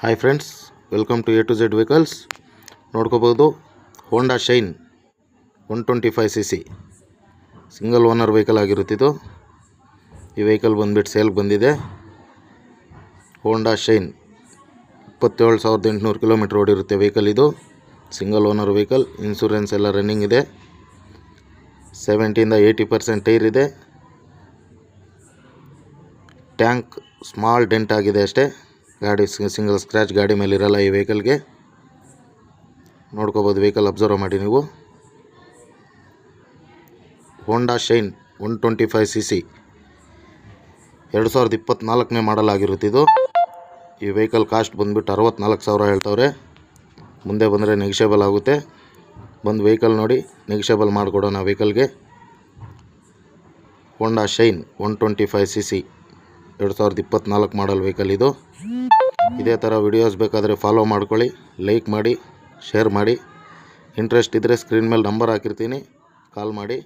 Hi friends, welcome to A to Z vehicles. ನೋಡ್ಕೋಬೋದು, Honda Shine 125cc single owner vehicle ಆಗಿರುತ್ತಿದ್ದು. ಈ vehicle ಬಂದುಬಿಟ್ಟು ಸೇಲ್ಗೆ ಬಂದಿದೆ. ಹೋಂಡಾ ಶೈನ್ 27,800 ಕಿಲೋಮೀಟ್ರ್ ಓಡಿರುತ್ತೆ ವೆಹಿಕಲ್. ಇದು ಸಿಂಗಲ್ ಓನರ್ ವೆಹಿಕಲ್. ಇನ್ಸೂರೆನ್ಸ್ ಎಲ್ಲ ರನ್ನಿಂಗ್ ಇದೆ. 70-80% ಟೈರ್ ಇದೆ. ಟ್ಯಾಂಕ್ ಸ್ಮಾಲ್ ಡೆಂಟ್ ಆಗಿದೆ ಅಷ್ಟೇ. ಗಾಡಿ ಸಿಂಗಲ್ ಸ್ಕ್ರ್ಯಾಚ್ ಗಾಡಿ ಮೇಲೆ ಇರಲ್ಲ ಈ ವೆಹಿಕಲ್ಗೆ. ನೋಡ್ಕೋಬೋದು, ವೆಹಿಕಲ್ ಅಬ್ಸರ್ವ್ ಮಾಡಿ ನೀವು. ಹೋಂಡಾ ಶೈನ್ 125cc 2024ನೇ ಮಾಡಲ್ ಆಗಿರುತ್ತಿದ್ದು. ಈ ವೆಹಿಕಲ್ ಕಾಸ್ಟ್ ಬಂದುಬಿಟ್ಟು 64,000 ಹೇಳ್ತವ್ರೆ. ಮುಂದೆ ಬಂದರೆ ನೆಗಿಷಿಯಬಲ್ ಆಗುತ್ತೆ. ಬಂದು ವೆಹಿಕಲ್ ನೋಡಿ, ನೆಗಿಷಿಯಬಲ್ ಮಾಡಿಕೊಡೋಣ ವೆಹಿಕಲ್ಗೆ. ಹೋಂಡಾ ಶೈನ್ 125cc 2024 ಮಾಡಲ್ ವೆಹಿಕಲ್ ಇದು. ಇದೇ ಥರ ವಿಡಿಯೋಸ್ ಬೇಕಾದರೆ ಫಾಲೋ ಮಾಡ್ಕೊಳ್ಳಿ, ಲೈಕ್ ಮಾಡಿ, ಶೇರ್ ಮಾಡಿ. ಇಂಟ್ರೆಸ್ಟ್ ಇದ್ದರೆ ಸ್ಕ್ರೀನ್ ಮೇಲೆ ನಂಬರ್ ಹಾಕಿರ್ತೀನಿ, ಕಾಲ್ ಮಾಡಿ.